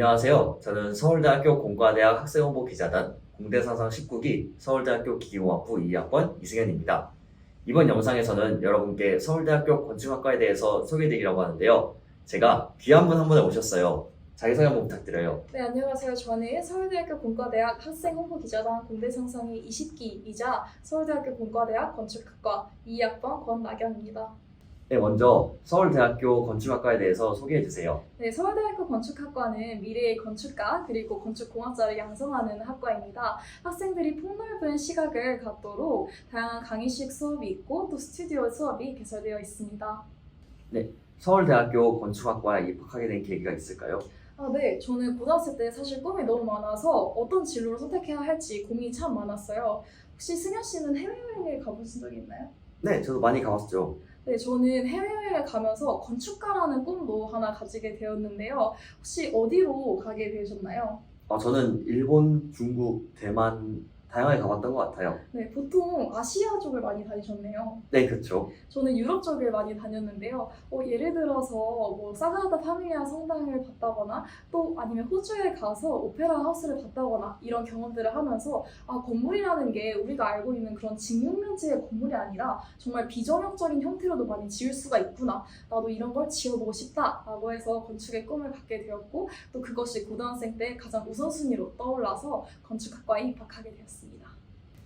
안녕하세요. 저는 서울대학교 공과대학 학생홍보 기자단 공대상상 19기 서울대학교 기계공학부 2학번 이승현입니다. 이번 영상에서는 여러분께 서울대학교 건축학과에 대해서 소개해드리려고 하는데요. 제가 귀한 분 한 분을 모셨어요. 자기소개 한번 부탁드려요. 네, 안녕하세요. 저는 서울대학교 공과대학 학생홍보기자단 공대상상의 20기이자 서울대학교 공과대학 건축학과 2학번 권나경입니다. 네, 먼저 서울대학교 건축학과에 대해서 소개해주세요. 네, 서울대학교 건축학과는 미래의 건축가 그리고 건축공학자를 양성하는 학과입니다. 학생들이 폭넓은 시각을 갖도록 다양한 강의식 수업이 있고 또 스튜디오 수업이 개설되어 있습니다. 네, 서울대학교 건축학과에 입학하게 된 계기가 있을까요? 네. 저는 고등학생 때 사실 꿈이 너무 많아서 어떤 진로를 선택해야 할지 고민이 참 많았어요. 혹시 승현 씨는 해외여행을 가보신 적이 있나요? 네, 저도 많이 가봤죠. 네, 저는 해외여행을 가면서 건축가라는 꿈도 하나 가지게 되었는데요. 혹시 어디로 가게 되셨나요? 저는 일본, 중국, 대만 다양하게 가봤던 것 같아요. 네, 보통 아시아 쪽을 많이 다니셨네요. 네, 그렇죠. 저는 유럽 쪽을 많이 다녔는데요. 예를 들어서 뭐 사그라다 파밀리아 성당을 봤다거나 또 아니면 호주에 가서 오페라 하우스를 봤다거나 이런 경험들을 하면서 건물이라는 게 우리가 알고 있는 그런 직육면체의 건물이 아니라 정말 비전형적인 형태로도 많이 지을 수가 있구나. 나도 이런 걸 지어보고 싶다라고 해서 건축의 꿈을 갖게 되었고 또 그것이 고등학생 때 가장 우선순위로 떠올라서 건축학과에 입학하게 되었습니다.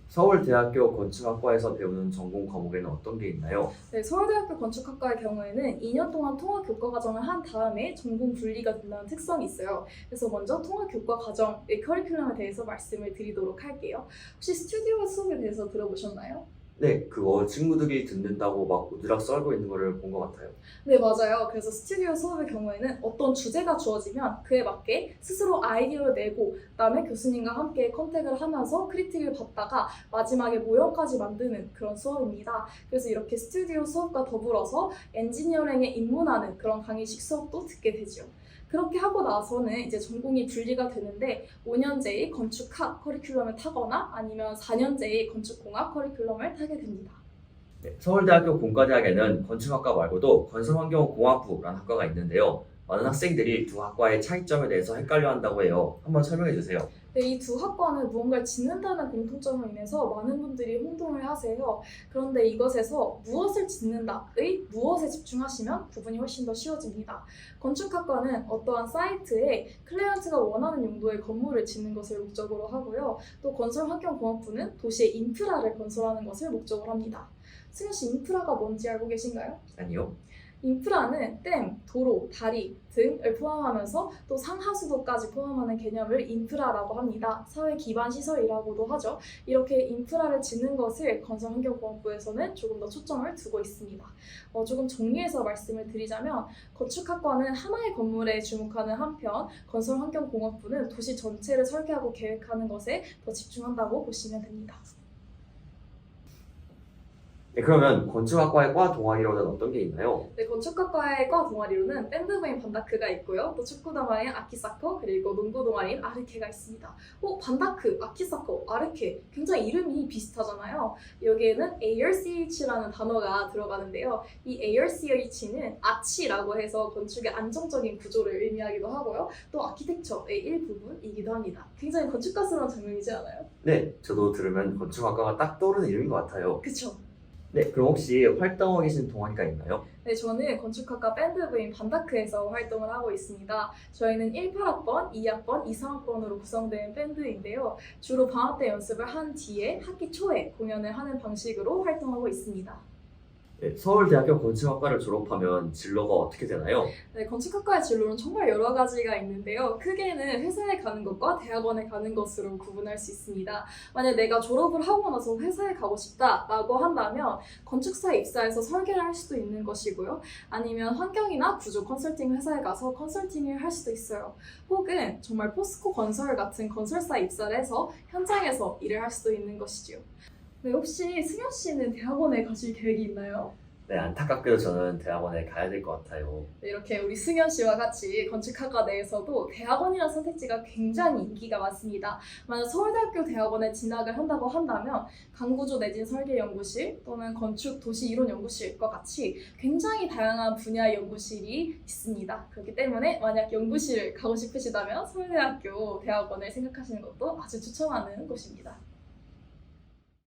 서울대학교 건축학과에서 배우는 전공 과목에는 어떤 게 있나요? 네, 서울대학교 건축학과의 경우에는 2년 동안 통합교과과정을 한 다음에 전공 분리가 된다는 특성이 있어요. 그래서 먼저 통합교과과정의 커리큘럼에 대해서 말씀을 드리도록 할게요. 혹시 스튜디오 수업에 대해서 들어보셨나요? 네, 그거 친구들이 듣는다고 막 오드락 썰고 있는 거를 본 것 같아요. 네, 맞아요. 그래서 스튜디오 수업의 경우에는 어떤 주제가 주어지면 그에 맞게 스스로 아이디어를 내고 그다음에 교수님과 함께 컨택을 하면서 크리틱을 받다가 마지막에 모형까지 만드는 그런 수업입니다. 그래서 이렇게 스튜디오 수업과 더불어서 엔지니어링에 입문하는 그런 강의식 수업도 듣게 되죠. 그렇게 하고 나서는 이제 전공이 분리가 되는데 5년제의 건축학 커리큘럼을 타거나 아니면 4년제의 건축공학 커리큘럼을 타게 됩니다. 네, 서울대학교 공과대학에는 건축학과 말고도 건설환경공학부라는 학과가 있는데요. 많은 학생들이 두 학과의 차이점에 대해서 헷갈려 한다고 해요. 한번 설명해 주세요. 네, 이 두 학과는 무언가를 짓는다는 공통점으로 인해서 많은 분들이 혼동을 하세요. 그런데 이것에서 무엇을 짓는다의 무엇에 집중하시면 구분이 훨씬 더 쉬워집니다. 건축학과는 어떠한 사이트에 클라이언트가 원하는 용도의 건물을 짓는 것을 목적으로 하고요. 또 건설환경공학부는 도시의 인프라를 건설하는 것을 목적으로 합니다. 승현 씨, 인프라가 뭔지 알고 계신가요? 아니요. 인프라는 댐, 도로, 다리 등을 포함하면서 또 상하수도까지 포함하는 개념을 인프라라고 합니다. 사회 기반 시설이라고도 하죠. 이렇게 인프라를 짓는 것을 건설환경공학부에서는 조금 더 초점을 두고 있습니다. 조금 정리해서 말씀을 드리자면 건축학과는 하나의 건물에 주목하는 한편 건설환경공학부는 도시 전체를 설계하고 계획하는 것에 더 집중한다고 보시면 됩니다. 네, 그러면 건축학과의 과 동아리로는 어떤 게 있나요? 네, 건축학과의 과 동아리로는 밴드부인 반다크가 있고요. 또 축구 동아리인 아키사커 그리고 농구 동아리인 아르케가 있습니다. 반다크, 아키사커, 아르케 굉장히 이름이 비슷하잖아요. 여기에는 ARCH라는 단어가 들어가는데요. 이 ARCH는 아치라고 해서 건축의 안정적인 구조를 의미하기도 하고요. 또 아키텍처의 일부분이기도 합니다. 굉장히 건축가스러운 장면이지 않아요? 네, 저도 들으면 건축학과가 딱 떠오르는 이름인 것 같아요. 그쵸? 네, 그럼 혹시 활동하고 계신 동아리가 있나요? 네, 저는 건축학과 밴드부인 반다크에서 활동을 하고 있습니다. 저희는 18학번, 2학번, 23학번으로 구성된 밴드인데요. 주로 방학 때 연습을 한 뒤에 학기 초에 공연을 하는 방식으로 활동하고 있습니다. 네, 서울대학교 건축학과를 졸업하면 진로가 어떻게 되나요? 네, 건축학과의 진로는 정말 여러 가지가 있는데요. 크게는 회사에 가는 것과 대학원에 가는 것으로 구분할 수 있습니다. 만약 내가 졸업을 하고 나서 회사에 가고 싶다라고 한다면 건축사에 입사해서 설계를 할 수도 있는 것이고요. 아니면 환경이나 구조 컨설팅 회사에 가서 컨설팅을 할 수도 있어요. 혹은 정말 포스코 건설 같은 건설사에 입사를 해서 현장에서 일을 할 수도 있는 것이죠. 네, 혹시 승현 씨는 대학원에 가실 계획이 있나요? 네, 안타깝게도 저는 대학원에 가야 될 것 같아요. 이렇게 우리 승현 씨와 같이 건축학과 내에서도 대학원이라는 선택지가 굉장히 인기가 많습니다. 만약 서울대학교 대학원에 진학을 한다고 한다면 강구조 내진 설계연구실 또는 건축 도시 이론 연구실과 같이 굉장히 다양한 분야의 연구실이 있습니다. 그렇기 때문에 만약 연구실을 가고 싶으시다면 서울대학교 대학원을 생각하시는 것도 아주 추천하는 곳입니다.